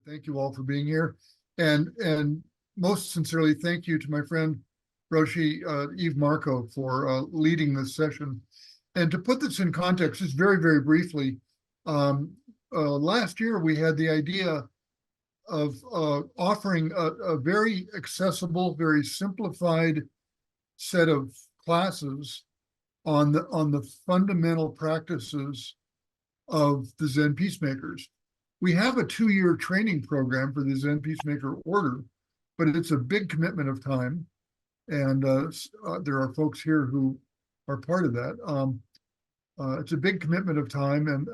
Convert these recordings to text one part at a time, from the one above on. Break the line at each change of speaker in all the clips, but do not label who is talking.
Thank you all for being here. And most sincerely, thank you to my friend Roshi Eve Marko for leading this session. And to put this in context, just very, very briefly, last year we had the idea of offering a very accessible, very simplified set of classes on the fundamental practices of the Zen Peacemakers. We have a 2-year training program for the Zen Peacemaker Order, but it's a big commitment of time. And there are folks here who are part of that. It's a big commitment of time, and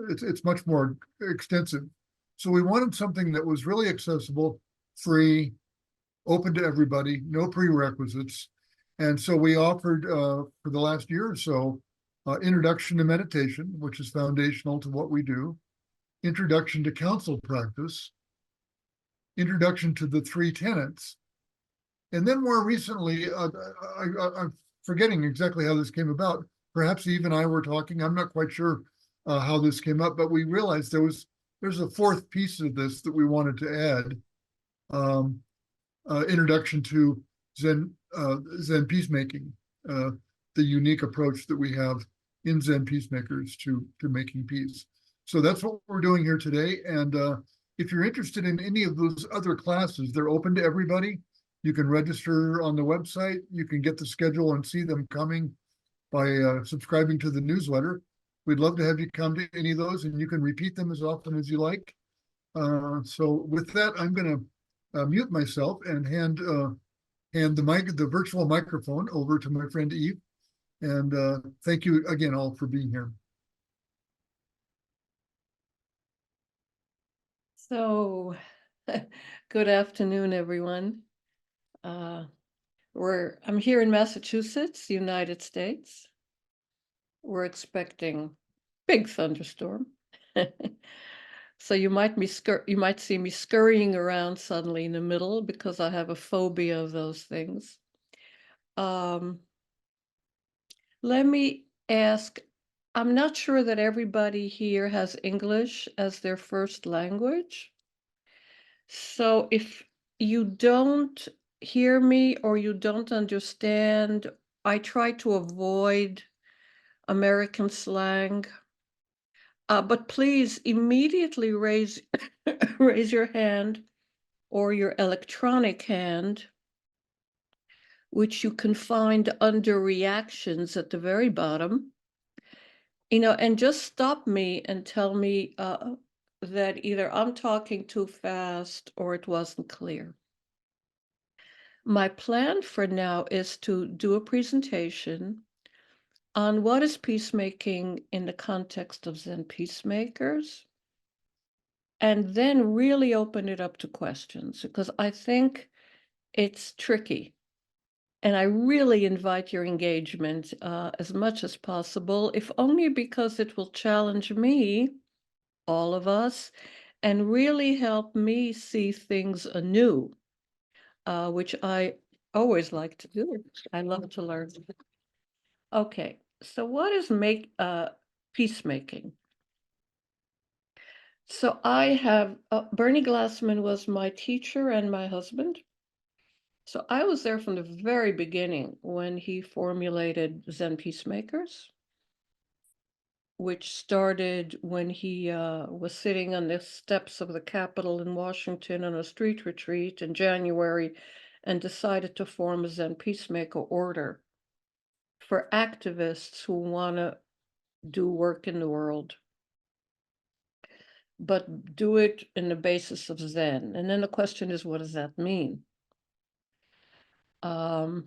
it's much more extensive. So we wanted something that was really accessible, free, open to everybody, no prerequisites. And so we offered for the last year or so, Introduction to Meditation, which is foundational to what we do, Introduction to Council Practice, Introduction to the Three Tenets, and then more recently, I'm forgetting exactly how this came about. Perhaps Eve and I were talking. I'm not quite sure how this came up, but we realized there's a fourth piece of this that we wanted to add. Introduction to Zen Peacemaking, the unique approach that we have in Zen Peacemakers to making peace. So that's what we're doing here today. And if you're interested in any of those other classes, they're open to everybody. You can register on the website. You can get the schedule and see them coming by subscribing to the newsletter. We'd love to have you come to any of those, and you can repeat them as often as you like. So with that, I'm going to mute myself and hand the virtual microphone over to my friend Eve. And thank you again all for being here.
So, good afternoon, everyone. I'm here in Massachusetts, United States. We're expecting big thunderstorm. So you might see me scurrying around suddenly in the middle because I have a phobia of those things. Let me ask, I'm not sure that everybody here has English as their first language. So if you don't hear me or you don't understand, I try to avoid American slang. But please immediately raise your hand or your electronic hand, which you can find under reactions at the very bottom, and just stop me and tell me that either I'm talking too fast or it wasn't clear. My plan for now is to do a presentation on what is peacemaking in the context of Zen Peacemakers, and then really open it up to questions, because I think it's tricky. And I really invite your engagement as much as possible, if only because it will challenge me, all of us, and really help me see things anew, which I always like to do. I love to learn. Okay, so what is peacemaking? So I have, Bernie Glassman was my teacher and my husband. So I was there from the very beginning when he formulated Zen Peacemakers, which started when he was sitting on the steps of the Capitol in Washington on a street retreat in January and decided to form a Zen Peacemaker order for activists who want to do work in the world, but do it in the basis of Zen. And then the question is, what does that mean? So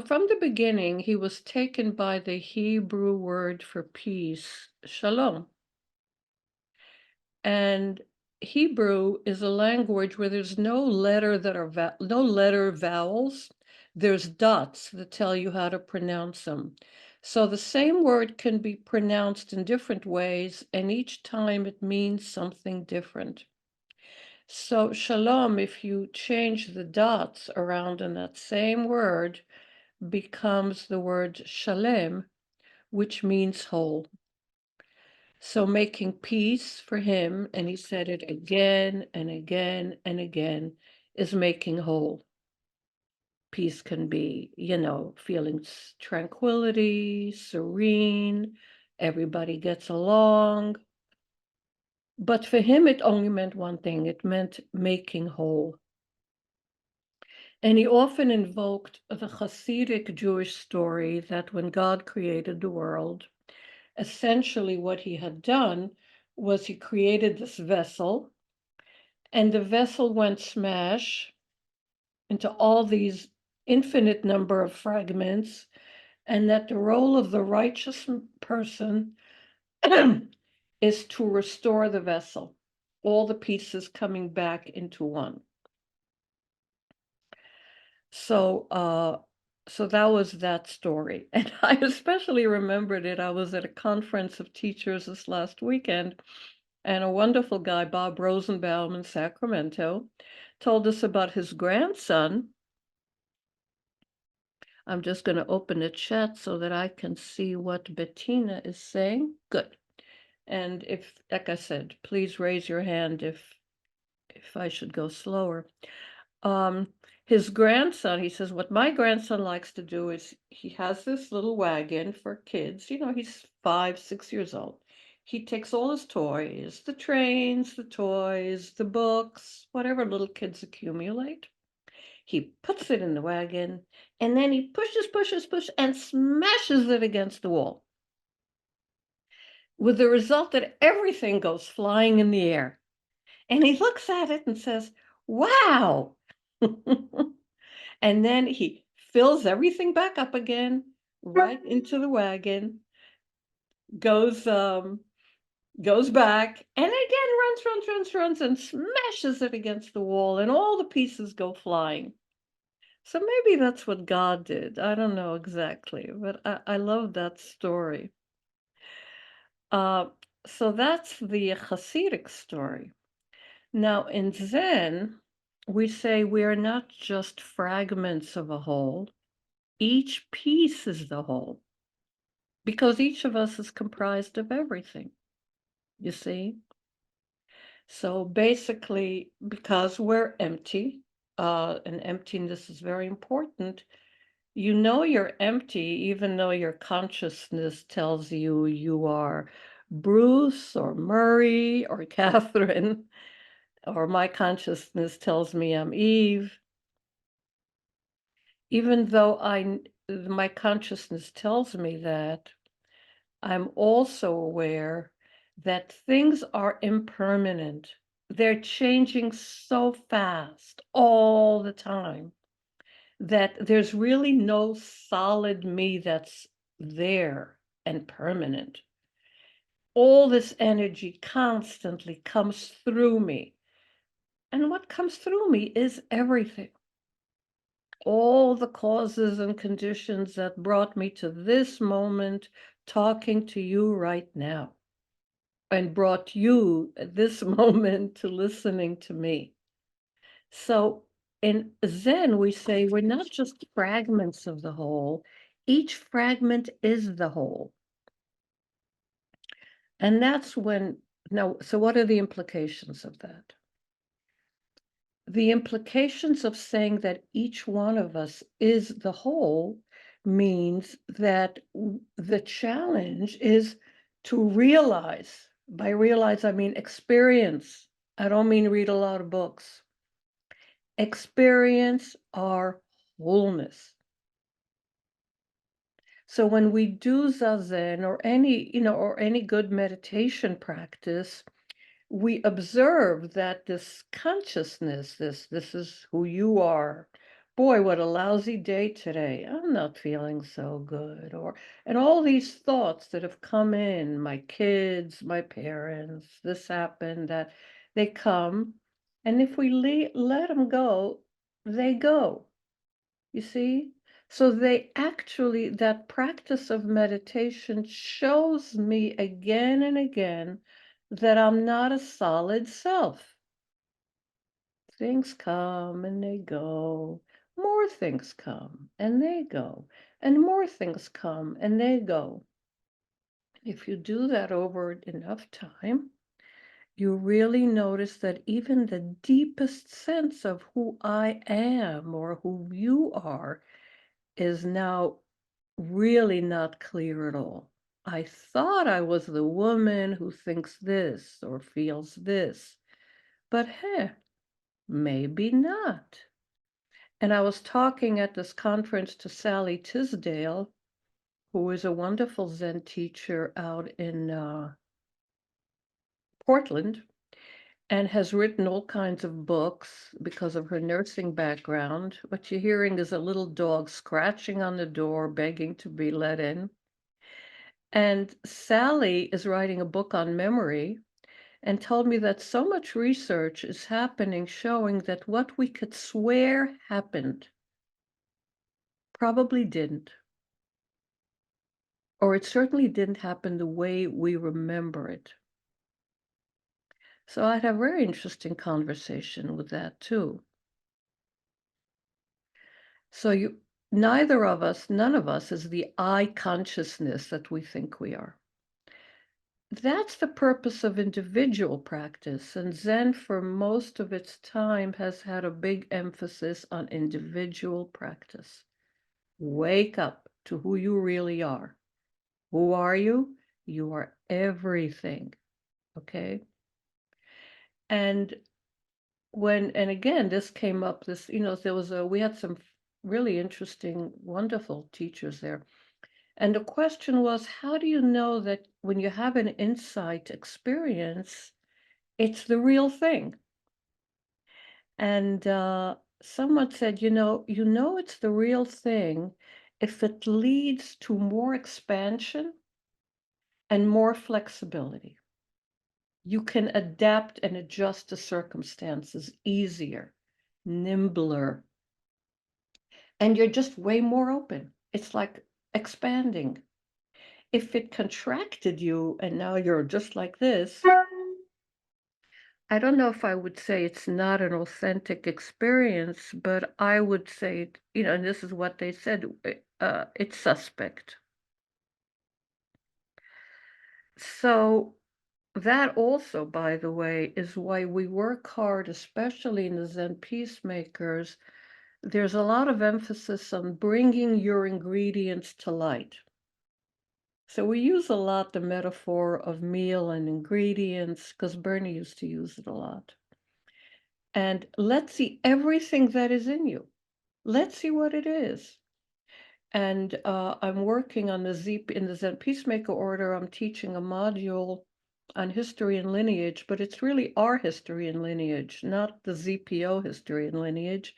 from the beginning, he was taken by the Hebrew word for peace, shalom. And Hebrew is a language where there's no letter vowels. There's dots that tell you how to pronounce them. So the same word can be pronounced in different ways, and each time it means something different. So shalom, if you change the dots around in that same word, becomes the word shalem, which means whole. So making peace for him, and he said it again and again and again, is making whole. Peace can be, feeling tranquility, serene, everybody gets along. But for him, it only meant one thing. It meant making whole. And he often invoked the Hasidic Jewish story that when God created the world, essentially what he had done was he created this vessel, and the vessel went smash into all these infinite number of fragments, and that the role of the righteous person is to restore the vessel, all the pieces coming back into one. So that was that story. And I especially remembered it. I was at a conference of teachers this last weekend, and a wonderful guy, Bob Rosenbaum in Sacramento, told us about his grandson. I'm just going to open the chat so that I can see what Bettina is saying. Good. And if, like I said, please raise your hand if I should go slower. His grandson, he says, what my grandson likes to do is he has this little wagon for kids. He's 5, 6 years old. He takes all his toys, the trains, the toys, the books, whatever little kids accumulate. He puts it in the wagon, and then he pushes, and smashes it against the wall, with the result that everything goes flying in the air. And he looks at it and says, wow. And then he fills everything back up again, right into the wagon, goes back, and again runs, and smashes it against the wall, and all the pieces go flying. So maybe that's what God did. I don't know exactly, but I love that story. So that's the Hasidic story. Now in Zen, we say we are not just fragments of a whole. Each piece is the whole, because each of us is comprised of everything, you see? So basically, because we're empty, and emptiness is very important, you're empty, even though your consciousness tells you you are Bruce or Murray or Catherine, or my consciousness tells me I'm Eve. Even though my consciousness tells me that, I'm also aware that things are impermanent. They're changing so fast all the time that there's really no solid me that's there and permanent. All this energy constantly comes through me. And what comes through me is everything. All the causes and conditions that brought me to this moment talking to you right now, and brought you at this moment to listening to me. So in Zen, we say we're not just fragments of the whole, each fragment is the whole. And that's when, now, so what are the implications of that? The implications of saying that each one of us is the whole means that the challenge is to realize, by realize, I mean experience. I don't mean read a lot of books. Experience our wholeness. So when we do Zazen or any good meditation practice, we observe that this consciousness, this is who you are. Boy, what a lousy day today. I'm not feeling so good. And all these thoughts that have come in, my kids, my parents, this happened, that they come. And if we let them go, they go. You see? So that practice of meditation shows me again and again that I'm not a solid self. Things come and they go. More things come and they go. And more things come and they go. If you do that over enough time, you really notice that even the deepest sense of who I am or who you are is now really not clear at all. I thought I was the woman who thinks this or feels this, but maybe not. And I was talking at this conference to Sally Tisdale, who is a wonderful Zen teacher out in Portland, and has written all kinds of books because of her nursing background. What you're hearing is a little dog scratching on the door, begging to be let in. And Sally is writing a book on memory and told me that so much research is happening showing that what we could swear happened probably didn't. Or it certainly didn't happen the way we remember it. So I had a very interesting conversation with that too. So neither of us, none of us is the I consciousness that we think we are. That's the purpose of individual practice, and Zen for most of its time has had a big emphasis on individual practice. Wake up to who you really are. Who are you? You are everything, okay? And and again, this came up, we had some really interesting, wonderful teachers there. And the question was, how do you know that when you have an insight experience, it's the real thing? And someone said, you know it's the real thing if it leads to more expansion and more flexibility. You can adapt and adjust to circumstances easier, nimbler, and you're just way more open. It's like expanding. If it contracted you and now you're just like this, I don't know if I would say it's not an authentic experience, but I would say, and this is what they said, it's suspect. So that also, by the way, is why we work hard, especially in the Zen Peacemakers. There's a lot of emphasis on bringing your ingredients to light. So we use a lot the metaphor of meal and ingredients because Bernie used to use it a lot. And let's see everything that is in you. Let's see what it is. And I'm working on in the Zen Peacemaker Order. I'm teaching a module on history and lineage, but it's really our history and lineage, not the ZPO history and lineage.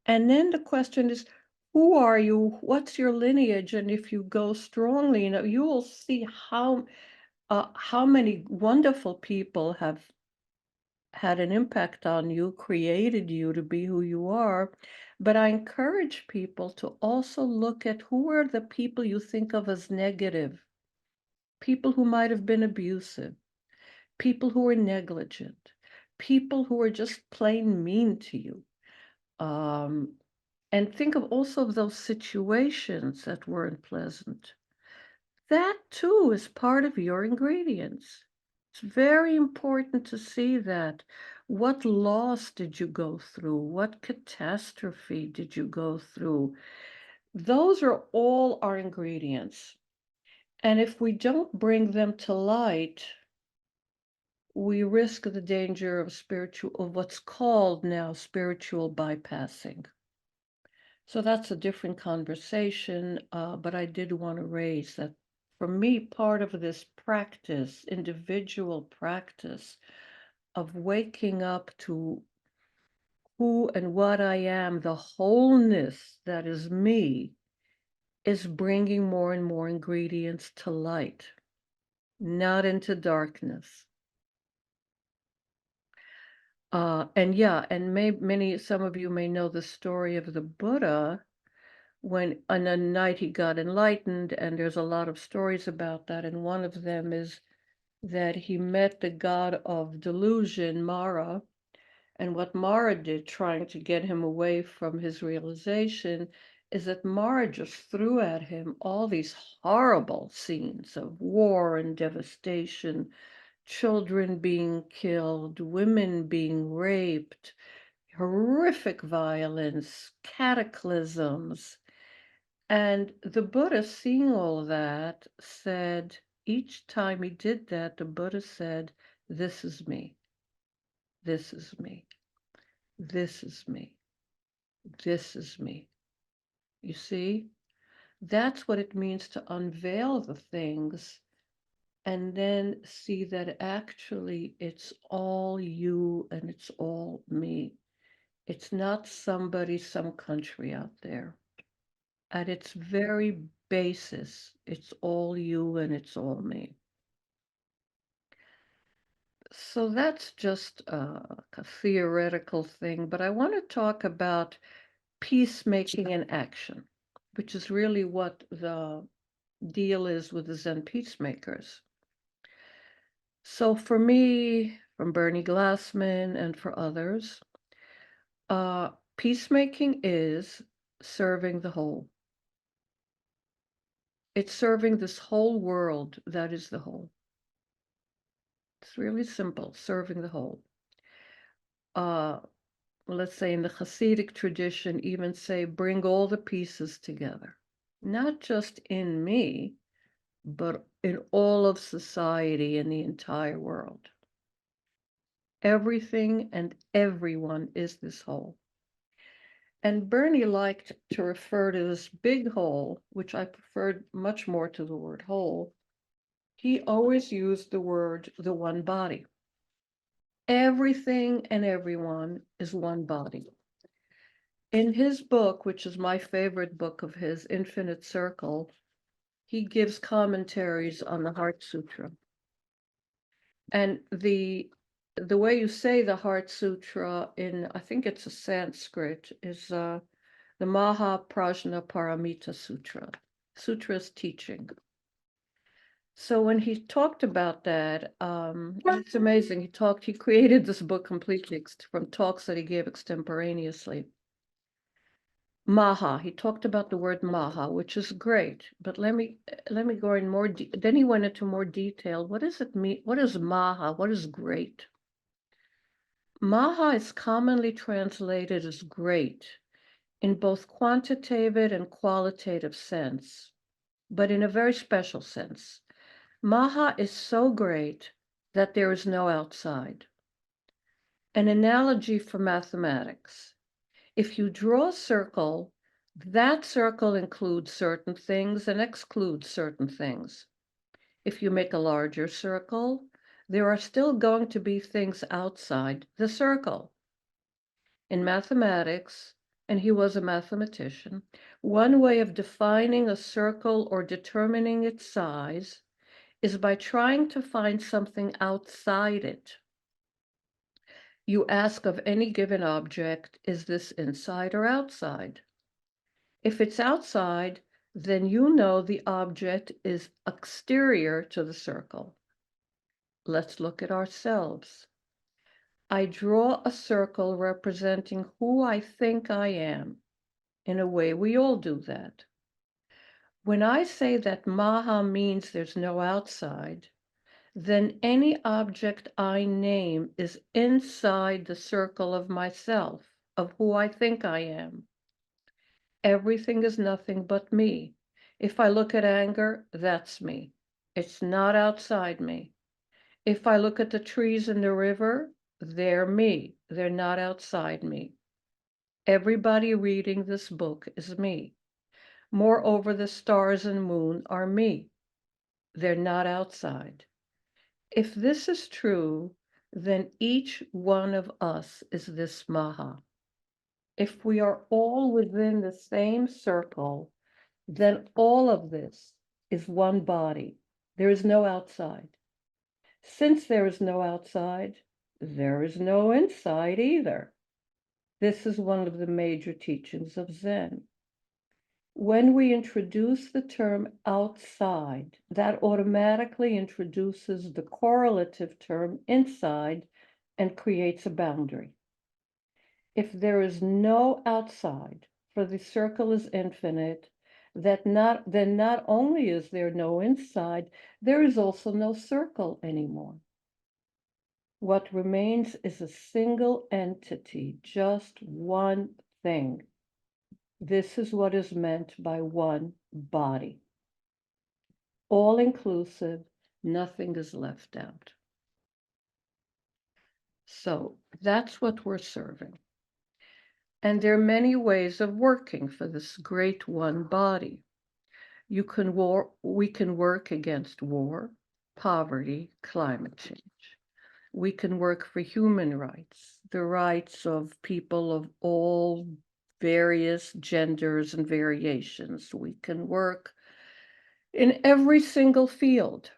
And then the question is, who are you? What's your lineage? And if you go strongly, you will see how many wonderful people have had an impact on you, created you to be who you are. But I encourage people to also look at who are the people you think of as negative, people who might have been abusive, people who are negligent, people who are just plain mean to you. And think of also of those situations that weren't pleasant. That too is part of your ingredients. It's very important to see that. What loss did you go through? What catastrophe did you go through? Those are all our ingredients. And if we don't bring them to light, we risk the danger of what's called now spiritual bypassing. So that's a different conversation, but I did want to raise that for me, part of this practice, individual practice of waking up to who and what I am, the wholeness that is me, is bringing more and more ingredients to light, not into darkness. Some of you may know the story of the Buddha when on a night he got enlightened, and there's a lot of stories about that. And one of them is that he met the god of delusion, Mara, and what Mara did, trying to get him away from his realization, is that Mara just threw at him all these horrible scenes of war and devastation, children being killed, women being raped, horrific violence, cataclysms. And the Buddha, seeing all that, said, each time he did that, the Buddha said, "This is me. This is me. This is me. This is me." You see? That's what it means to unveil the things and then see that actually it's all you and it's all me. It's not somebody, some country out there. At its very basis, it's all you and it's all me. So that's just a theoretical thing, but I want to talk about peacemaking in action, which is really what the deal is with the Zen peacemakers. So for me, from Bernie Glassman and for others, peacemaking is serving the whole. It's serving this whole world that is the whole. It's really simple, serving the whole. Let's say in the Hasidic tradition, even say, bring all the pieces together, not just in me, but in all of society in the entire world. Everything and everyone is this whole. And Bernie liked to refer to this big whole, which I preferred much more to the word whole. He always used the word the one body. Everything and everyone is one body. In his book, which is my favorite book of his, Infinite Circle, he gives commentaries on the Heart Sutra. And the way you say the Heart Sutra in, I think it's a Sanskrit, is the Mahaprajna Paramita Sutra. Sutra is teaching. So when he talked about that, it's amazing. He created this book completely from talks that he gave extemporaneously. Maha, he talked about the word Maha, which is great, but let me go in more, then he went into more detail. What does it mean? What is Maha? What is great? Maha is commonly translated as great in both quantitative and qualitative sense, but in a very special sense. Maha is so great that there is no outside. An analogy for mathematics. If you draw a circle, that circle includes certain things and excludes certain things. If you make a larger circle, there are still going to be things outside the circle. In mathematics, and he was a mathematician, one way of defining a circle or determining its size is by trying to find something outside it. You ask of any given object, is this inside or outside? If it's outside, then you know the object is exterior to the circle. Let's look at ourselves. I draw a circle representing who I think I am. In a way, we all do that. When I say that Maha means there's no outside, then any object I name is inside the circle of myself, of who I think I am. Everything is nothing but me. If I look at anger, that's me. It's not outside me. If I look at the trees in the river, they're me. They're not outside me. Everybody reading this book is me. Moreover, the stars and moon are me. They're not outside. If this is true, then each one of us is this Maha. If we are all within the same circle, then all of this is one body. There is no outside. Since there is no outside, there is no inside either. This is one of the major teachings of Zen. When we introduce the term outside, that automatically introduces the correlative term inside and creates a boundary. If there is no outside, for the circle is infinite, then not only is there no inside, there is also no circle anymore. What remains is a single entity, just one thing. This is what is meant by one body. All inclusive, nothing is left out. So that's what we're serving. And there are many ways of working for this great one body. We can work against war, poverty, climate change. We can work for human rights, the rights of people of all various genders and variations. We can work in every single field,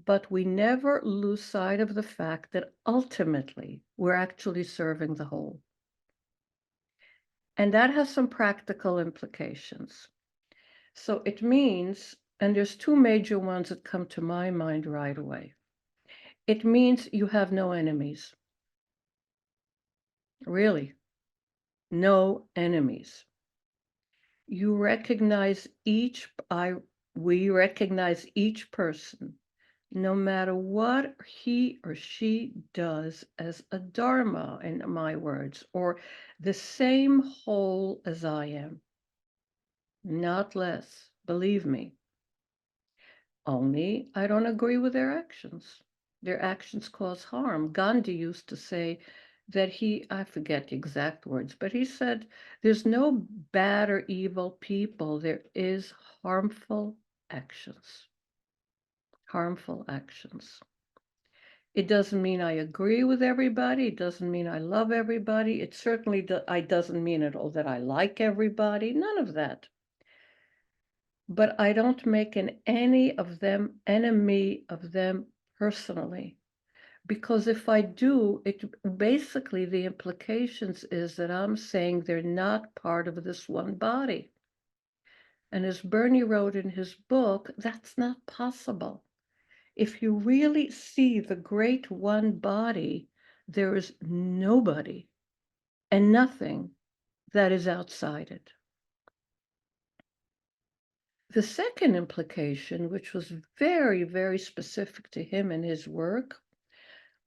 but we never lose sight of the fact that ultimately we're actually serving the whole. And that has some practical implications. So it means, and there's two major ones that come to my mind right away. It means you have no enemies. Really, no enemies. You recognize we recognize each person, no matter what he or she does, as a dharma, in my words, or the same whole as I am. Not less, believe me. Only I don't agree with their actions. Their actions cause harm. Gandhi used to say that I forget the exact words, but he said, there's no bad or evil people. There is harmful actions. Harmful actions. It doesn't mean I agree with everybody. It doesn't mean I love everybody. It certainly doesn't mean at all that I like everybody. None of that. But I don't make an enemy of them personally. Because if I do, it basically, the implications is that I'm saying they're not part of this one body. And as Bernie wrote in his book, that's not possible. If you really see the great one body, there is nobody and nothing that is outside it. The second implication, which was very, very specific to him and his work,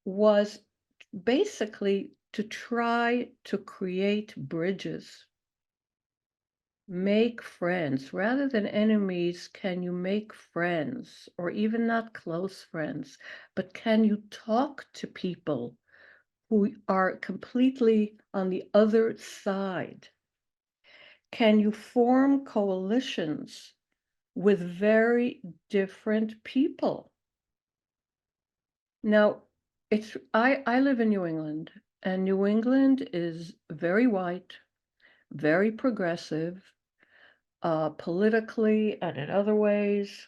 was basically to try to create bridges, make friends. Rather than enemies, can you make friends, or even not close friends, but can you talk to people who are completely on the other side? Can you form coalitions with very different people? Now, I live in New England, and New England is very white, very progressive, politically and in other ways.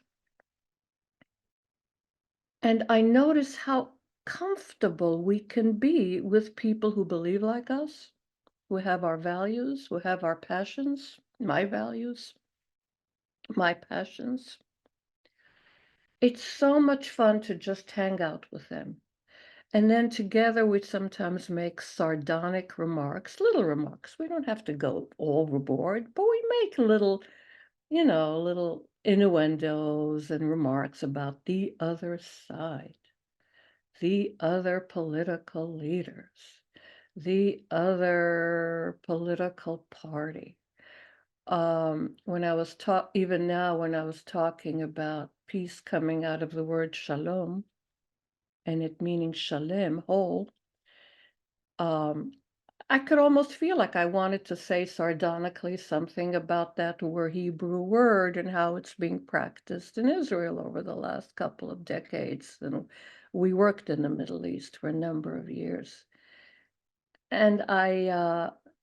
And I notice how comfortable we can be with people who believe like us, who have our values, who have our passions, my values, my passions. It's so much fun to just hang out with them. And then together we sometimes make sardonic remarks, little remarks. We don't have to go overboard, but we make little innuendos and remarks about the other side, the other political leaders, the other political party. When I was even now, when I was talking about peace coming out of the word shalom, and it meaning shalem, whole, I could almost feel like I wanted to say sardonically something about that Hebrew word and how it's being practiced in Israel over the last couple of decades. And we worked in the Middle East for a number of years. And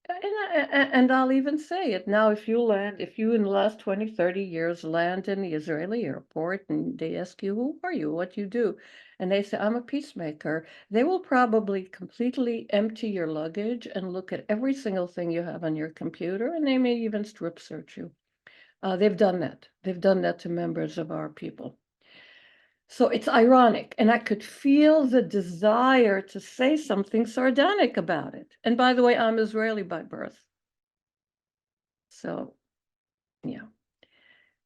and I'll even say it now, if you in the last 20, 30 years land in the Israeli airport and they ask you, who are you, what you do? And they say, I'm a peacemaker. They will probably completely empty your luggage and look at every single thing you have on your computer, and they may even strip search you. They've done that. They've done that to members of our people. So it's ironic, and I could feel the desire to say something sardonic about it. And by the way, I'm Israeli by birth. So, yeah.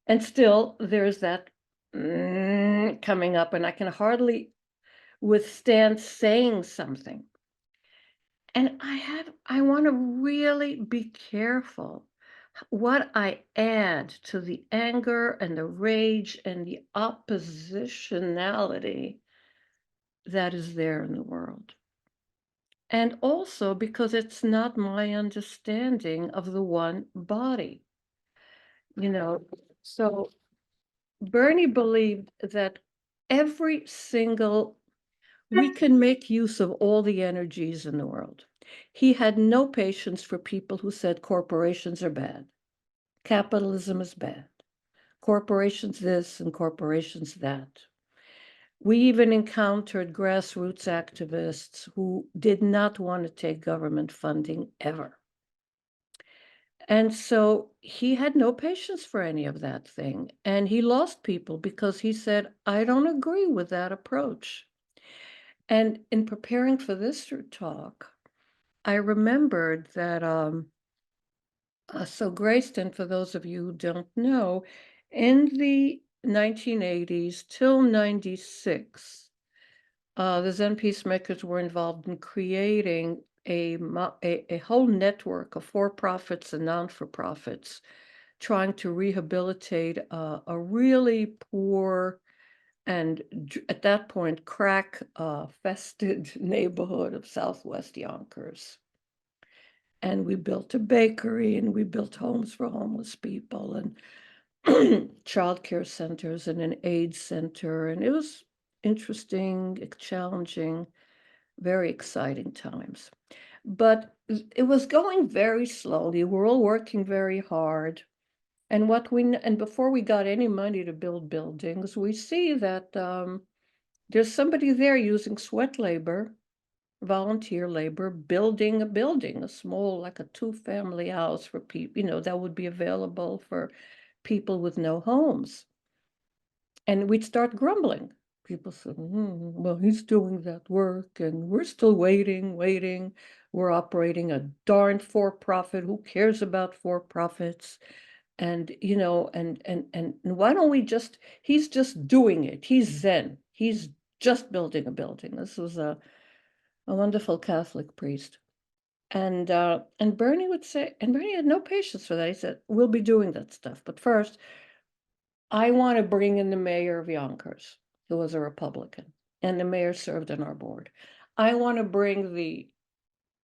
And still, there's that coming up, and I can hardly withstand saying something. And I want to really be careful what I add to the anger and the rage and the oppositionality that is there in the world. And also because it's not my understanding of the one body, you know. So Bernie believed that every single, we can make use of all the energies in the world. He had no patience for people who said corporations are bad, capitalism is bad, corporations this and corporations that. We even encountered grassroots activists who did not want to take government funding ever. And so he had no patience for any of that thing. And he lost people because he said, I don't agree with that approach. And in preparing for this talk, I remembered that, so Grayston, for those of you who don't know, in the 1980s till 96, the Zen Peacemakers were involved in creating a whole network of for-profits and non-for-profits trying to rehabilitate a really poor and at that point crack fested neighborhood of Southwest Yonkers. And we built a bakery and we built homes for homeless people and childcare centers and an AIDS center. And it was interesting, challenging, very exciting times. But it was going very slowly. We're all working very hard. And before we got any money to build buildings, we see that there's somebody there using sweat labor, volunteer labor, building a building, a small, like a 2-family house for people, that would be available for people with no homes. And we'd start grumbling. People said, well, he's doing that work and we're still waiting. We're operating a darn for-profit. Who cares about for-profits? And, and why don't we he's just doing it. He's Zen. He's just building a building. This was a wonderful Catholic priest. And Bernie would say, and Bernie had no patience for that. He said, we'll be doing that stuff. But first, I want to bring in the mayor of Yonkers, who was a Republican, and the mayor served on our board. I want to bring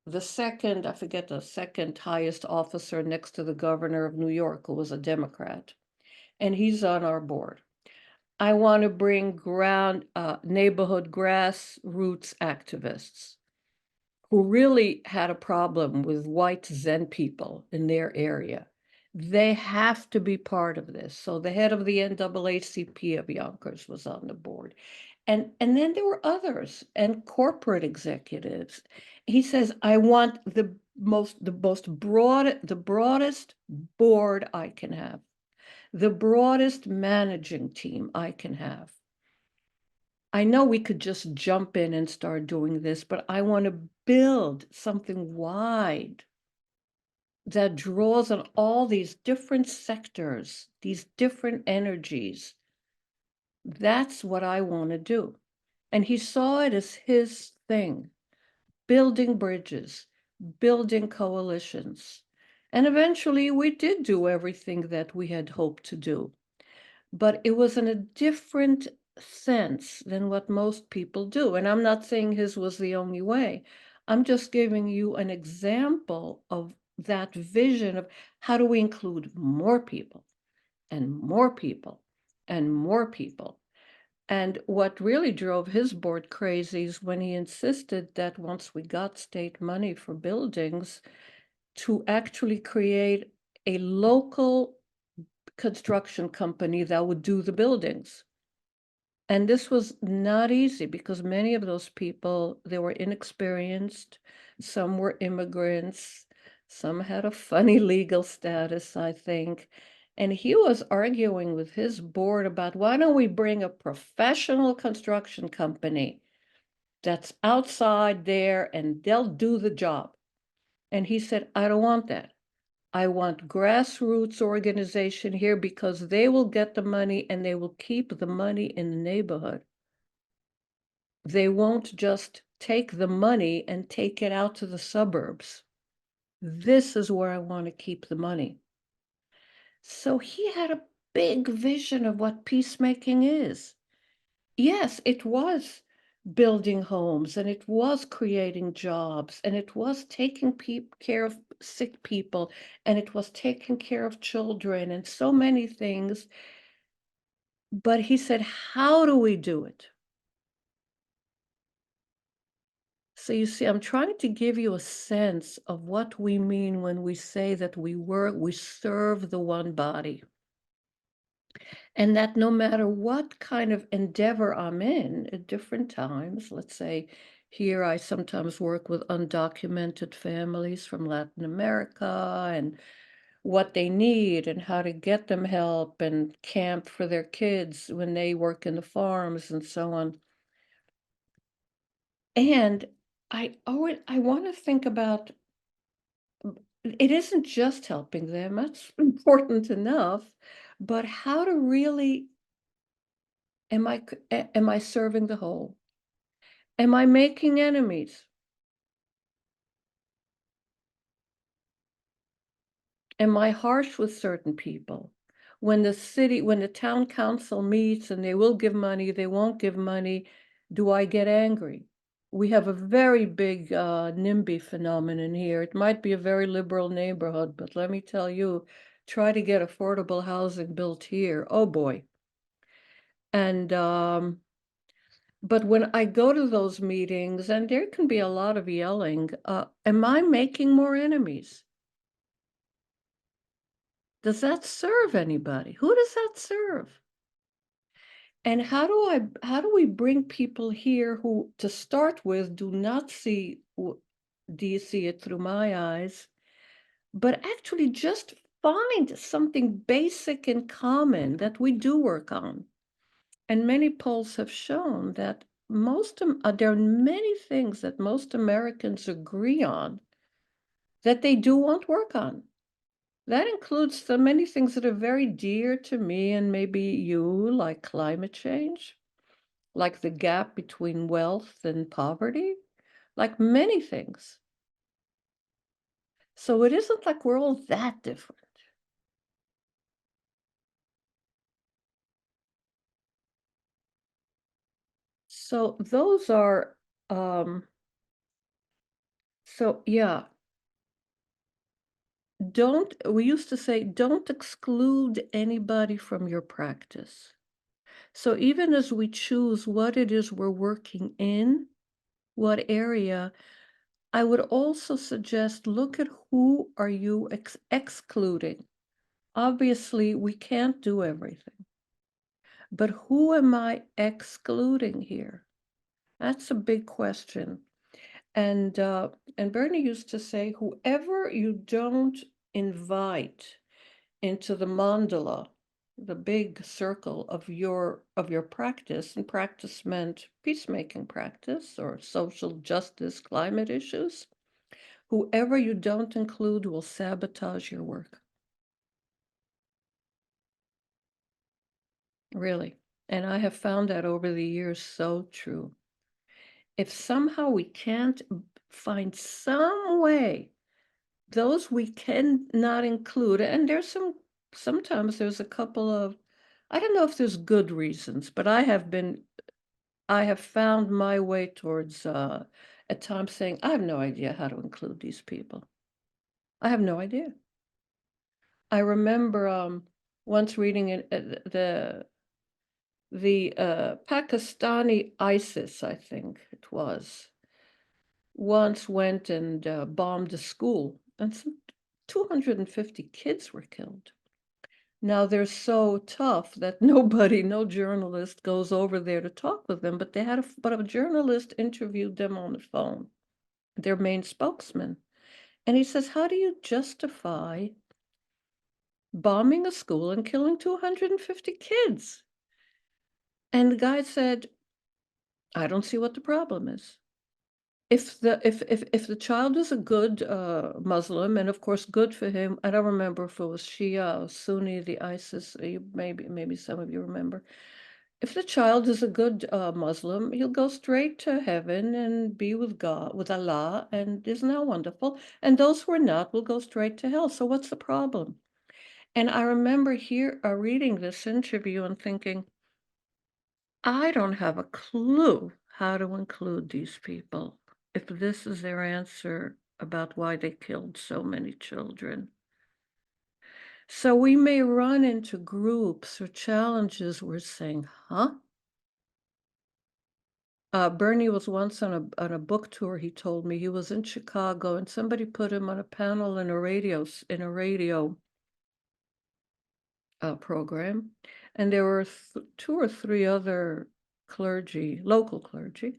the second, I forget the second highest officer next to the governor of New York, who was a Democrat, and he's on our board. I want to bring neighborhood grassroots activists who really had a problem with white Zen people in their area. They have to be part of this. So the head of the NAACP of Yonkers was on the board. And then there were others and corporate executives. He says, I want the broadest board I can have, the broadest managing team I can have. I know we could just jump in and start doing this, but I want to build something wide that draws on all these different sectors, these different energies. That's what I want to do. And he saw it as his thing, building bridges, building coalitions. And eventually we did do everything that we had hoped to do. But it was in a different sense than what most people do. And I'm not saying his was the only way. I'm just giving you an example of that vision of how do we include more people and more people and more people. And what really drove his board crazy is when he insisted that once we got state money for buildings, to actually create a local construction company that would do the buildings. And this was not easy because many of those people, they were inexperienced, some were immigrants, some had a funny legal status, I think. And he was arguing with his board about why don't we bring a professional construction company that's outside there and they'll do the job. And he said, I don't want that. I want grassroots organization here because they will get the money and they will keep the money in the neighborhood. They won't just take the money and take it out to the suburbs. This is where I want to keep the money. So he had a big vision of what peacemaking is. Yes, it was building homes and it was creating jobs and it was taking care of sick people and it was taking care of children and so many things. But he said, how do we do it? So you see, I'm trying to give you a sense of what we mean when we say that we serve the one body. And that no matter what kind of endeavor I'm in at different times, let's say here I sometimes work with undocumented families from Latin America and what they need and how to get them help and camp for their kids when they work in the farms and so on. And I want to think about it isn't just helping them, that's important enough, but how to really am I serving the whole? Am I making enemies? Am I harsh with certain people? When the town council meets and they will give money, they won't give money, do I get angry? We have a very big NIMBY phenomenon here. It might be a very liberal neighborhood, but let me tell you, try to get affordable housing built here. Oh boy. And but when I go to those meetings, and there can be a lot of yelling, am I making more enemies? Does that serve anybody? Who does that serve? And how do we bring people here who, to start with, do not see, do you see it through my eyes, but actually just find something basic and common that we do work on. And many polls have shown that there are many things that most Americans agree on that they do want work on. That includes the many things that are very dear to me and maybe you, like climate change, like the gap between wealth and poverty, like many things. So it isn't like we're all that different. So those are, so yeah, we used to say, don't exclude anybody from your practice. So even as we choose what it is we're working in, what area, I would also suggest look at who are you excluding. Obviously, we can't do everything, but who am I excluding here? That's a big question. And Bernie used to say, whoever you don't invite into the mandala, the big circle of your practice, and practice meant peacemaking practice or social justice, climate issues, whoever you don't include will sabotage your work. Really. And I have found that over the years so true. If somehow we can't find some way, those we cannot include, and sometimes there's a couple of, I don't know if there's good reasons, but I have found my way towards, at times saying, I have no idea how to include these people. I have no idea. I remember once reading the Pakistani ISIS, I think it was, once went and bombed a school, and some 250 kids were killed. Now they're so tough that no journalist goes over there to talk with them, but a journalist interviewed them on the phone, their main spokesman. And he says, how do you justify bombing a school and killing 250 kids? And the guy said, I don't see what the problem is. if the child is a good Muslim, and of course good for him, I don't remember if it was Shia or Sunni, the ISIS, maybe some of you remember. If the child is a good Muslim, he'll go straight to heaven and be with God, with Allah, and isn't that wonderful? And those who are not will go straight to hell. So what's the problem? And I remember here reading this interview and thinking, I don't have a clue how to include these people if this is their answer about why they killed so many children. So we may run into groups or challenges we're saying, huh? Bernie was once on a book tour, he told me. He was in Chicago and somebody put him on a panel in a radio program, and there were two or three other local clergy,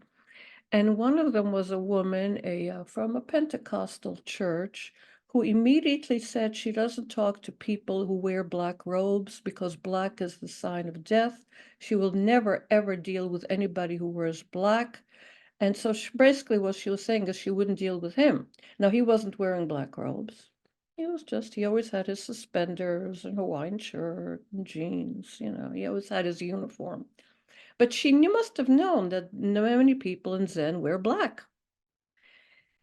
and one of them was a woman from a Pentecostal church who immediately said she doesn't talk to people who wear black robes because black is the sign of death. She will never, ever deal with anybody who wears black. And so basically what she was saying is she wouldn't deal with him. Now, he wasn't wearing black robes. He always had his suspenders and Hawaiian shirt and jeans, he always had his uniform. But you must have known that many people in Zen wear black.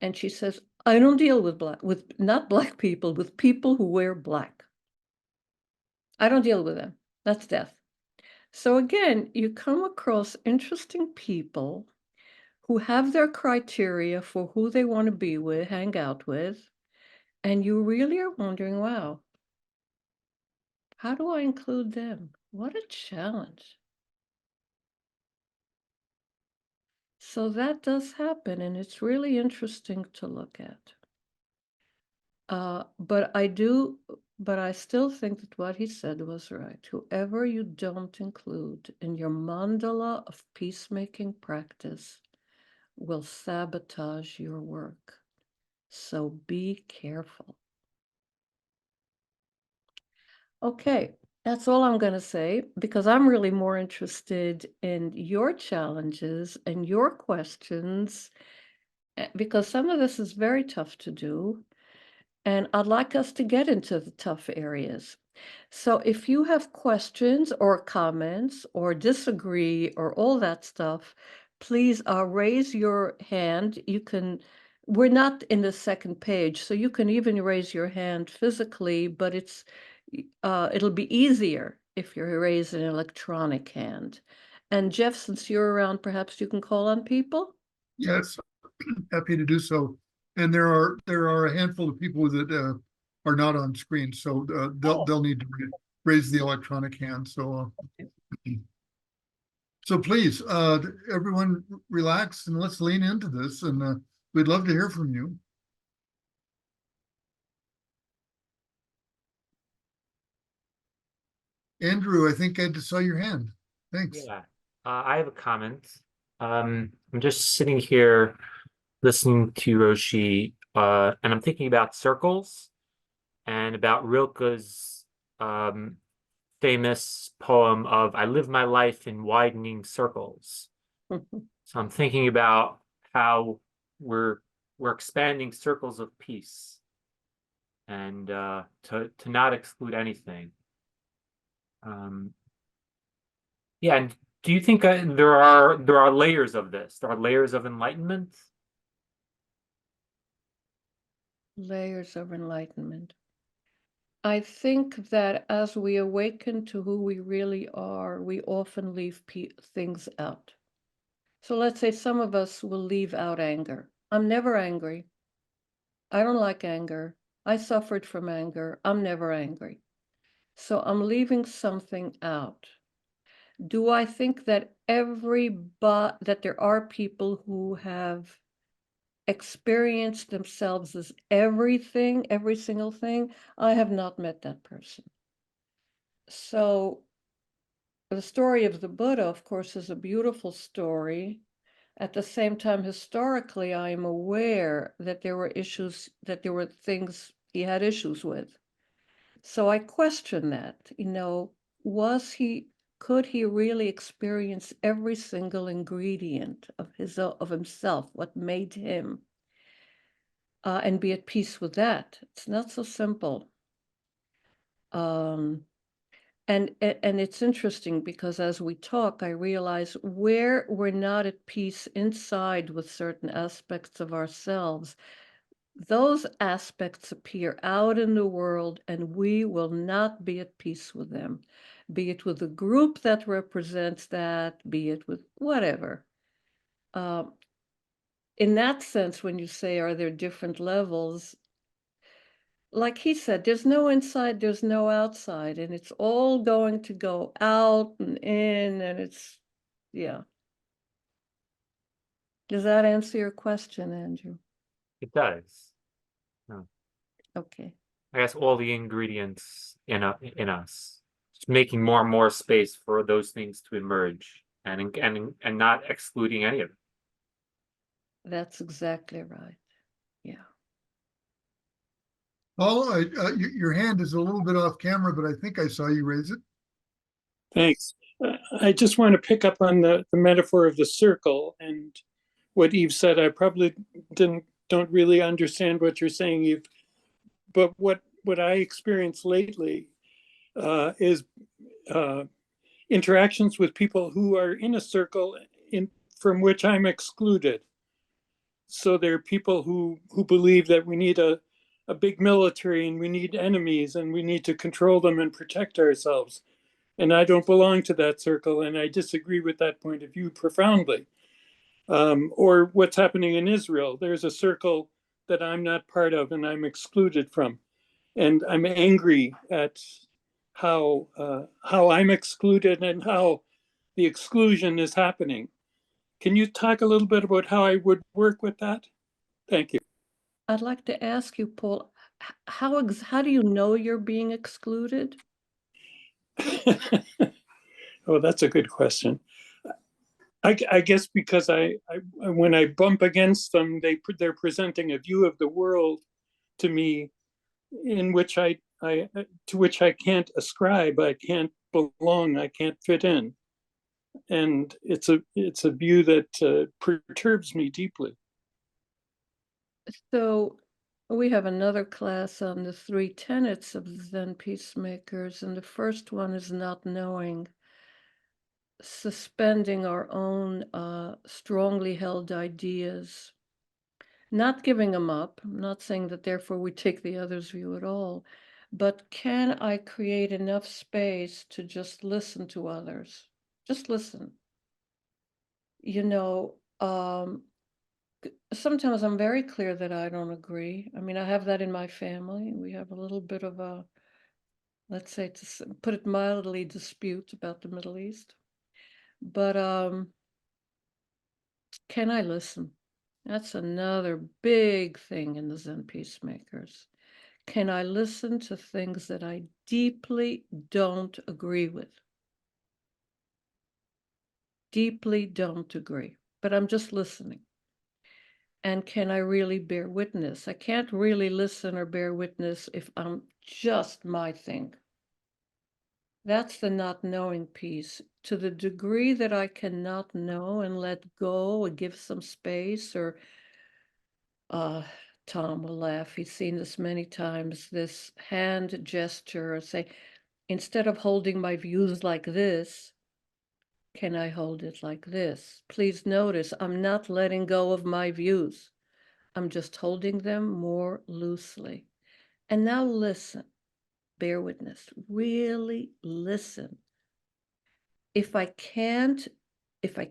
And she says, I don't deal with not black people, with people who wear black. I don't deal with them. That's death. So again, you come across interesting people who have their criteria for who they want to be with, hang out with, and you really are wondering, wow, how do I include them? What a challenge. So that does happen, and it's really interesting to look at. But I still think that what he said was right. Whoever you don't include in your mandala of peacemaking practice will sabotage your work. So be careful. Okay, that's all I'm going to say, because I'm really more interested in your challenges and your questions, because some of this is very tough to do, and I'd like us to get into the tough areas. So if you have questions or comments or disagree or all that stuff, please raise your hand. We're not in the second page, so you can even raise your hand physically, but it'll be easier if you raise an electronic hand. And Jeff, since you're around, perhaps you can call on people?
Yes, happy to do so. And there are a handful of people that are not on screen, so they'll need to raise the electronic hand. So please, everyone, relax and let's lean into this, and we'd love to hear from you. Andrew, I think I just saw your hand. Thanks.
Yeah, I have a comment. I'm just sitting here listening to Roshi, and I'm thinking about circles and about Rilke's famous poem of "I live my life in widening circles." So I'm thinking about how we're expanding circles of peace, and to not exclude anything. Yeah, and do you think there are layers of this? There are layers of enlightenment?
Layers of enlightenment. I think that as we awaken to who we really are, we often leave things out. So let's say some of us will leave out anger. I'm never angry. I don't like anger. I suffered from anger. I'm never angry. So I'm leaving something out. Do I think that that there are people who have experienced themselves as everything, every single thing? I have not met that person. So the story of the Buddha, of course, is a beautiful story. At the same time, historically, I am aware that there were things he had issues with. So I question that, was he could he really experience every single ingredient of himself, what made him, and be at peace with that? It's not so simple. And it's interesting because as we talk, I realize where we're not at peace inside with certain aspects of ourselves, those aspects appear out in the world and we will not be at peace with them, be it with a group that represents that, be it with whatever. In that sense, when you say, are there different levels? Like he said, there's no inside, there's no outside, and it's all going to go out and in, and it's, yeah. Does that answer your question, Andrew?
It does.
Okay.
I guess all the ingredients in us, just making more and more space for those things to emerge, and not excluding any of it.
That's exactly right. Yeah.
Paul, your hand is a little bit off camera, but I think I saw you raise it.
Thanks. I just want to pick up on the metaphor of the circle and what Eve said. I probably don't really understand what you're saying, Eve, but what I experienced lately is interactions with people who are in a circle from which I'm excluded. So there are people who believe that we need a big military and we need enemies and we need to control them and protect ourselves. And I don't belong to that circle, and I disagree with that point of view profoundly. Or what's happening in Israel. There's a circle that I'm not part of and I'm excluded from. And I'm angry at how I'm excluded and how the exclusion is happening. Can you talk a little bit about how I would work with that? Thank you.
I'd like to ask you, Paul, how do you know you're being excluded?
Oh, that's a good question. I guess because I when I bump against them, they're presenting a view of the world to me in which to which I can't ascribe, I can't belong, I can't fit in, and it's a view that perturbs me deeply.
So we have another class on the 3 tenets of Zen peacemakers, and the first one is not knowing, suspending our own strongly held ideas, not giving them up. I'm not saying that therefore we take the other's view at all, but can I create enough space to just listen to others? Just listen. You know, sometimes I'm very clear that I don't agree. I mean, I have that in my family. We have a little bit of a, let's say, to put it mildly, dispute about the Middle East. But can I listen? That's another big thing in the Zen peacemakers. Can I listen to things that I deeply don't agree with? Deeply don't agree, but I'm just listening. And can I really bear witness? I can't really listen or bear witness if I'm just my thing. That's the not knowing piece. To the degree that I cannot know and let go and give some space, or Tom will laugh. He's seen this many times, this hand gesture, or say, instead of holding my views like this, can I hold it like this? Please notice, I'm not letting go of my views. I'm just holding them more loosely. And now listen, bear witness, really listen. If I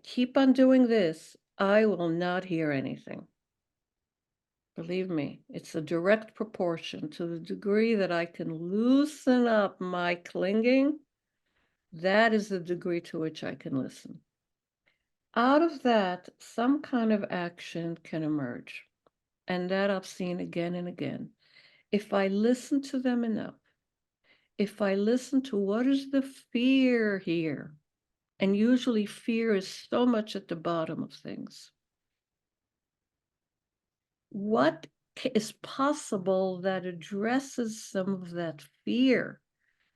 keep on doing this, I will not hear anything. Believe me, it's a direct proportion. To the degree that I can loosen up my clinging, that is the degree to which I can listen. Out of that, some kind of action can emerge. And that I've seen again and again. If I listen to them enough, if I listen to what is the fear here, and usually fear is so much at the bottom of things. What is possible that addresses some of that fear,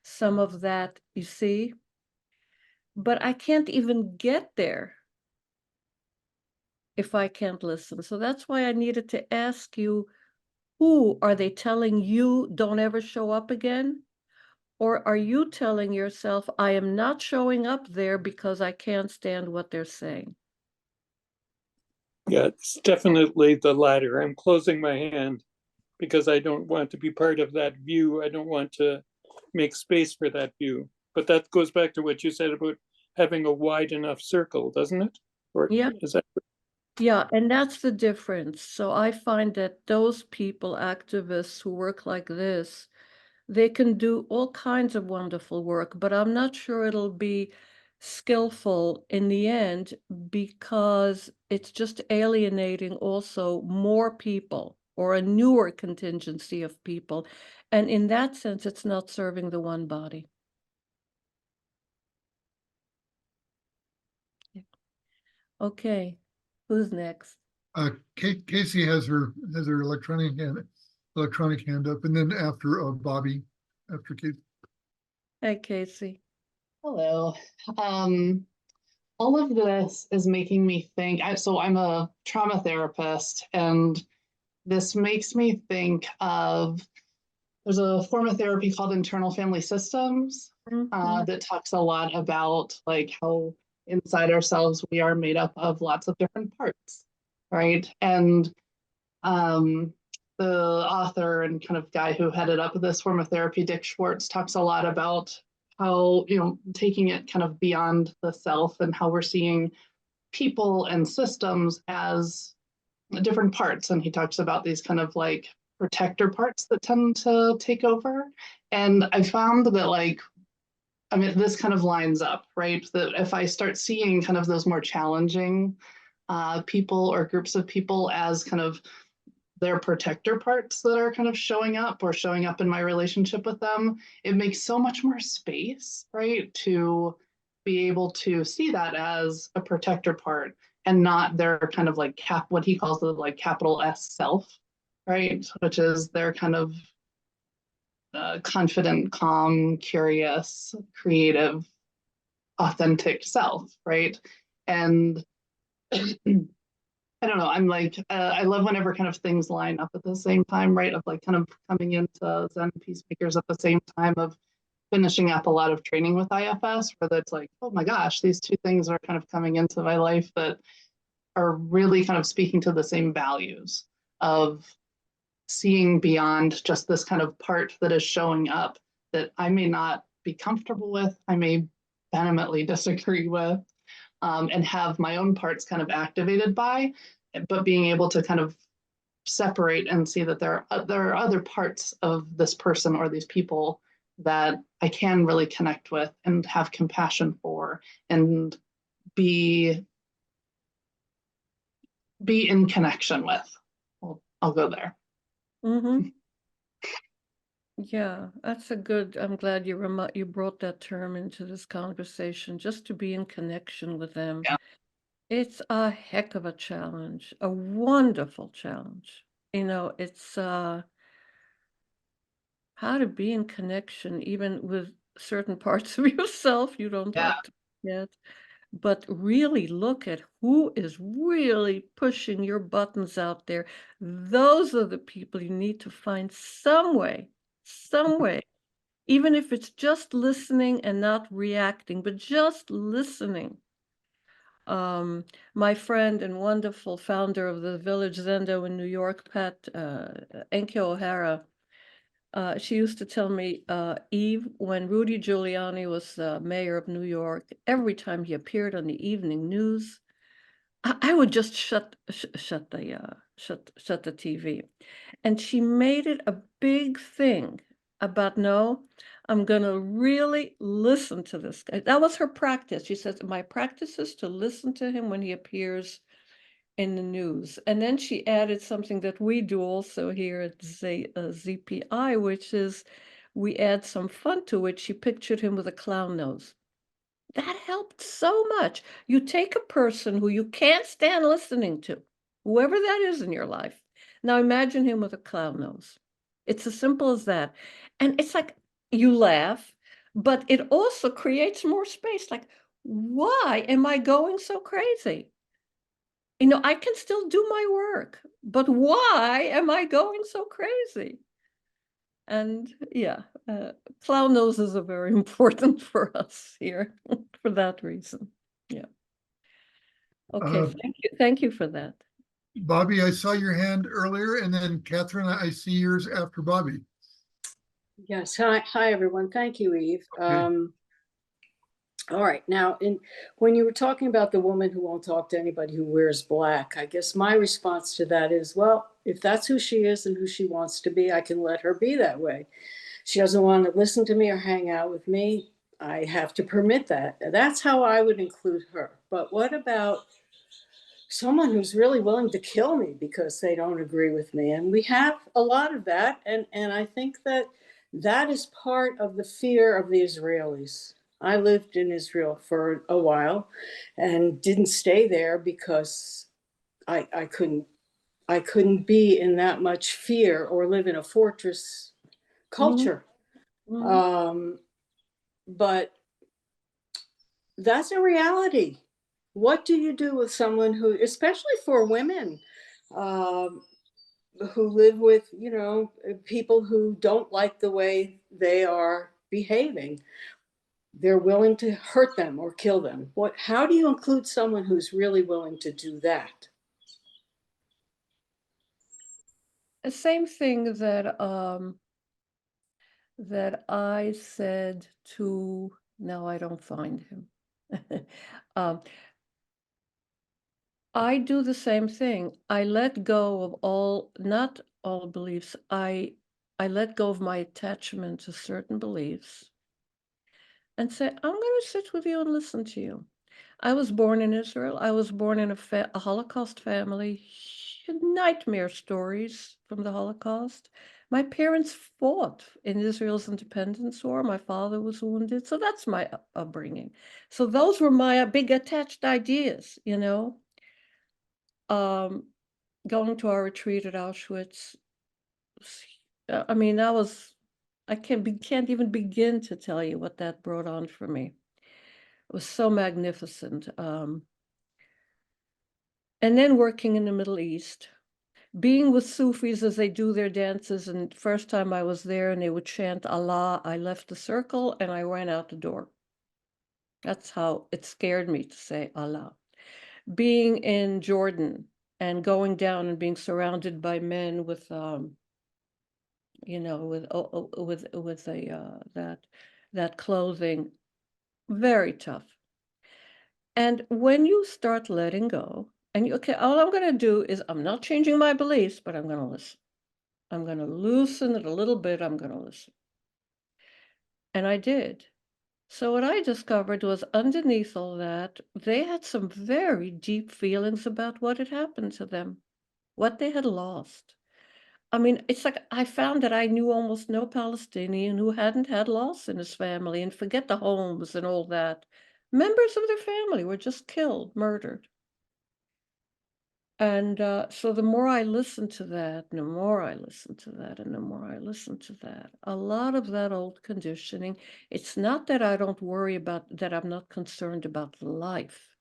some of that, you see, but I can't even get there if I can't listen. So that's why I needed to ask you, who are they telling you don't ever show up again? Or are you telling yourself, I am not showing up there because I can't stand what they're saying?
Yeah, it's definitely the latter. I'm closing my hand because I don't want to be part of that view. I don't want to make space for that view. But that goes back to what you said about having a wide enough circle, doesn't it? Or
Yeah.
is that?
Yeah, and that's the difference. So I find that those people, activists who work like this, they can do all kinds of wonderful work, but I'm not sure it'll be skillful in the end because it's just alienating also more people or a newer contingency of people. And in that sense, it's not serving the one body. Okay, who's next?
Casey has her electronic hand up, and then after Bobby, after Casey.
Hey, Casey.
Hello. All of this is making me think. So I'm a trauma therapist, and this makes me think of there's a form of therapy called internal family systems that talks a lot about like how inside ourselves we are made up of lots of different parts, right? And the author and kind of guy who headed up this form of therapy, Dick Schwartz, talks a lot about how, taking it kind of beyond the self and how we're seeing people and systems as different parts. And he talks about these kind of like protector parts that tend to take over. And I found that this kind of lines up, right? That if I start seeing kind of those more challenging people or groups of people as kind of their protector parts that are kind of showing up in my relationship with them, it makes so much more space, right? To be able to see that as a protector part and not their kind of like what he calls the like capital S self, right? Which is their kind of confident, calm, curious, creative, authentic self, right? And I don't know. I'm like, I love whenever kind of things line up at the same time, right? Of like kind of coming into Zen Peacemakers at the same time of finishing up a lot of training with IFS, where that's like, oh my gosh, these two things are kind of coming into my life that are really kind of speaking to the same values of seeing beyond just this kind of part that is showing up that I may not be comfortable with, I may vehemently disagree with, and have my own parts kind of activated by, but being able to kind of separate and see that there are other parts of this person or these people that I can really connect with and have compassion for and be in connection with. Well, I'll go there.
Mm-hmm. Yeah, that's a good, I'm glad you brought that term into this conversation, just to be in connection with them.
Yeah.
It's a heck of a challenge, a wonderful challenge. It's how to be in connection even with certain parts of yourself you don't
Yeah.
like to get, but really look at who is really pushing your buttons out there. Those are the people you need to find some way, even if it's just listening and not reacting, but just listening. My friend and wonderful founder of the Village Zendo in New York, Pat Enke O'Hara, she used to tell me, Eve, when Rudy Giuliani was mayor of New York, every time he appeared on the evening news, I would just shut the TV. And she made it a big thing about, no, I'm gonna really listen to this guy. That was her practice. She says, my practice is to listen to him when he appears in the news. And then she added something that we do also here at ZPI, which is we add some fun to it. She pictured him with a clown nose. That helped so much. You take a person who you can't stand listening to, whoever that is in your life. Now imagine him with a clown nose. It's as simple as that. And it's like you laugh, but it also creates more space. Like, why am I going so crazy? You know, I can still do my work, but why am I going so crazy? And yeah, clown noses are very important for us here for that reason. Yeah. Okay,
Uh,
thank you for that.
Bobby, I saw your hand earlier, and then Catherine, I see yours after Bobby.
Yes, hi everyone. Thank you, Eve.
Okay.
All right, now when you were talking about the woman who won't talk to anybody who wears black, I guess my response to that is, well, if that's who she is and who she wants to be, I can let her be that way. She doesn't want to listen to me or hang out with me. I have to permit that. That's how I would include her. But what about someone who's really willing to kill me because they don't agree with me? And we have a lot of that. And I think that that is part of the fear of the Israelis. I lived in Israel for a while and didn't stay there because I couldn't be in that much fear or live in a fortress culture. Um, but that's a reality. What do you do with someone who, especially for women, um, who live with, people who don't like the way they are behaving? They're willing to hurt them or kill them. How do you include someone who's really willing to do that?
The same thing that I said to, now I don't find him. I do the same thing. I let go of not all beliefs. I let go of my attachment to certain beliefs and say, I'm going to sit with you and listen to you. I was born in Israel. I was born in a Holocaust family. Nightmare stories from the Holocaust. My parents fought in Israel's independence war. My father was wounded. So that's my upbringing. So those were my big attached ideas, going to our retreat at Auschwitz. I mean, I can't even begin to tell you what that brought on for me. It was so magnificent. And then working in the Middle East, being with Sufis as they do their dances. And first time I was there and they would chant Allah, I left the circle and I ran out the door. That's how it scared me to say Allah. Being in Jordan and going down and being surrounded by men with that clothing, very tough. And when you start letting go, and okay, all I'm going to do is I'm not changing my beliefs, but I'm going to listen. I'm going to loosen it a little bit. I'm going to listen. And I did. So what I discovered was underneath all that, they had some very deep feelings about what had happened to them, what they had lost. I mean, it's like I found that I knew almost no Palestinian who hadn't had loss in his family, and forget the homes and all that. Members of their family were just killed, murdered. And so the more I listened to that, and the more I listened to that, and the more I listened to that, a lot of that old conditioning, it's not that I don't worry about, that I'm not concerned about life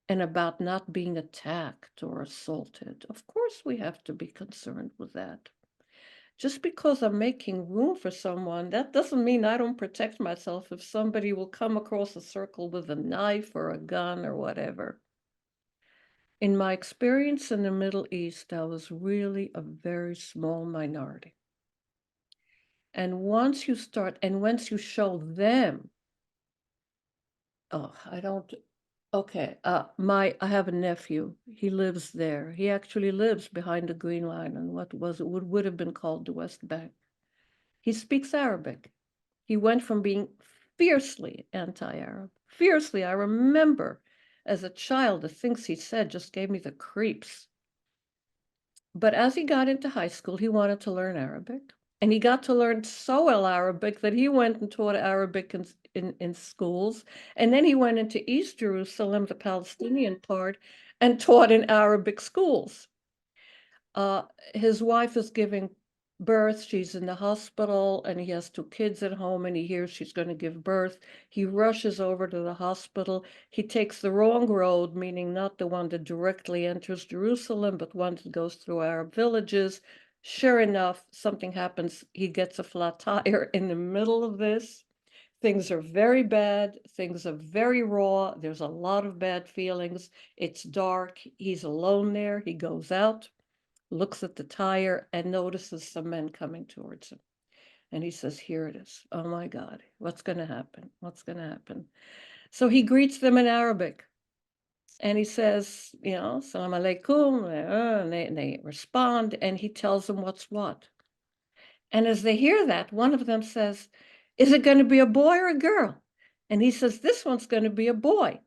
and about not being attacked or assaulted. Of course we have to be concerned with that. Just because I'm making room for someone, that doesn't mean I don't protect myself if somebody will come across a circle with a knife or a gun or whatever. In my experience in the Middle East, I was really a very small minority. And once you show them, I have a nephew. He lives there. He actually lives behind the Green Line on what would have been called the West Bank. He speaks Arabic. He went from being fiercely anti-Arab, fiercely. I remember as a child, the things he said just gave me the creeps. But as he got into high school, he wanted to learn Arabic. And he got to learn so well Arabic that he went and taught Arabic in schools. And then he went into East Jerusalem, the Palestinian part, and taught in Arabic schools. His wife is giving birth. She's in the hospital and he has 2 kids at home and he hears she's going to give birth. He rushes over to the hospital. He takes the wrong road, meaning not the one that directly enters Jerusalem, but one that goes through Arab villages. Sure enough, something happens. He gets a flat tire in the middle of this. Things are very bad. Things are very raw. There's a lot of bad feelings. It's dark. He's alone there. He goes out, looks at the tire, and notices some men coming towards him. And he says, here it is. Oh my God, what's going to happen? What's going to happen? So he greets them in Arabic. And he says, you know, Salam alaikum, and they respond, and he tells them what's what. And as they hear that, one of them says, is it going to be a boy or a girl? And he says, this one's going to be a boy.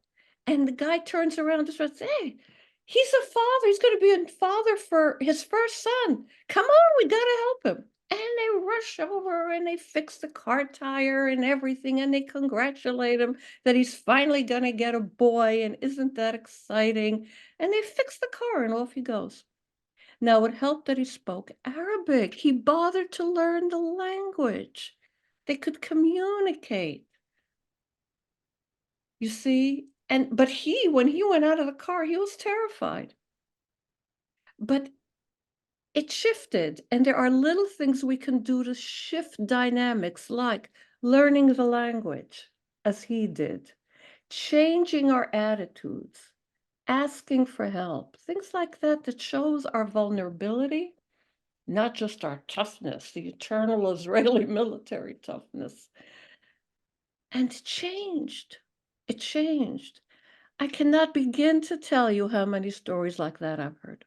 And the guy turns around and says, hey, he's a father. He's going to be a father for his first son. Come on, we got to help him. And they rush over and they fix the car tire and everything. And they congratulate him that he's finally going to get a boy. And isn't that exciting? And they fix the car and off he goes. Now, it helped that he spoke Arabic. He bothered to learn the language. They could communicate. You see? But when he went out of the car, he was terrified. But it shifted, and there are little things we can do to shift dynamics, like learning the language, as he did, changing our attitudes, asking for help, things like that that shows our vulnerability, not just our toughness, the eternal Israeli military toughness. And it changed. It changed. I cannot begin to tell you how many stories like that I've heard.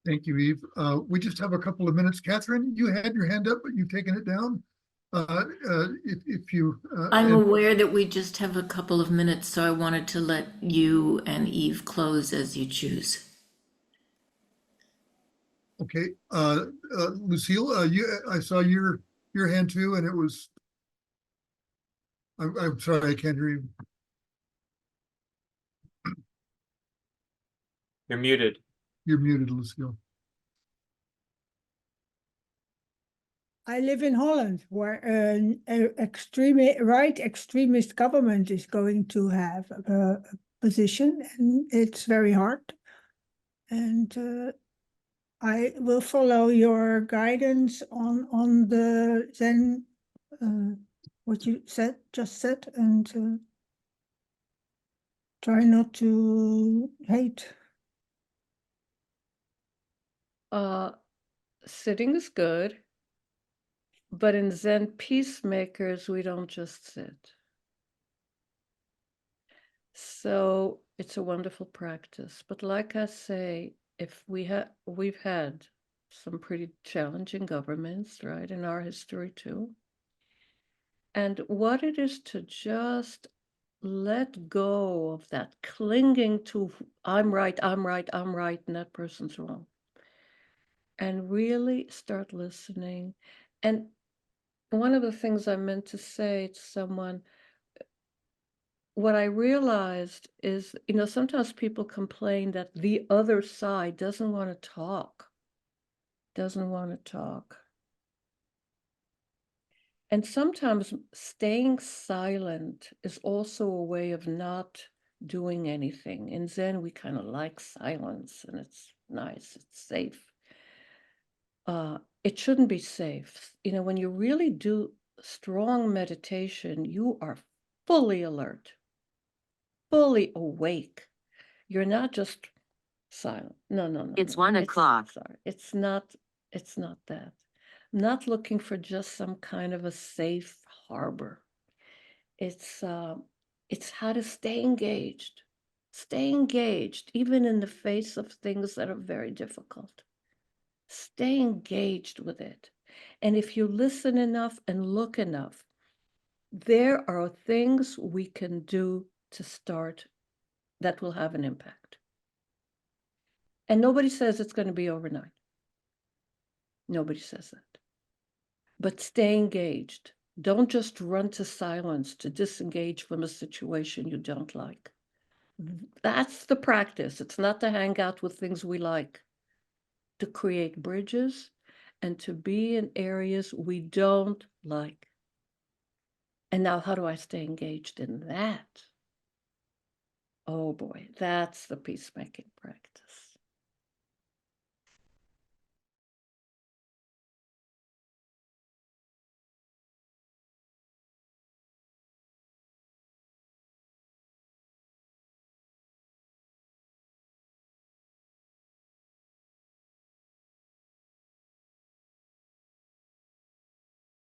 Thank you, Eve. We just have a couple of minutes. Catherine, you had your hand up, but you've taken it down. If you...
I'm aware that we just have a couple of minutes, so I wanted to let you and Eve close as you choose.
Okay. Lucille, I saw your hand too, and it was... I'm sorry, I can't hear you.
You're muted.
You're muted, Lucille.
I live in Holland, where an right extremist government is going to have a position, and it's very hard. And I will follow your guidance on the then what you just said, and try not to hate.
Sitting is good, but in Zen peacemakers, we don't just sit. So it's a wonderful practice. But like I say, if we've had some pretty challenging governments, right, in our history too. And what it is to just let go of that clinging to I'm right, I'm right, I'm right, and that person's wrong. And really start listening. And one of the things I meant to say to someone, what I realized is, sometimes people complain that the other side doesn't want to talk, And sometimes staying silent is also a way of not doing anything. In Zen, we kind of like silence, and it's nice, it's safe. It shouldn't be safe. When you really do strong meditation, you are fully alert, fully awake. You're not just silent. No.
It's 1 o'clock.
Sorry, it's not that. I'm not looking for just some kind of a safe harbor. It's how to stay engaged, even in the face of things that are very difficult. Stay engaged with it. And if you listen enough and look enough, there are things we can do to start that will have an impact. And nobody says it's going to be overnight. Nobody says that. But stay engaged. Don't just run to silence to disengage from a situation you don't like. That's the practice. It's not to hang out with things we like, to create bridges and to be in areas we don't like. And now, how do I stay engaged in that? Oh boy, that's the peacemaking practice.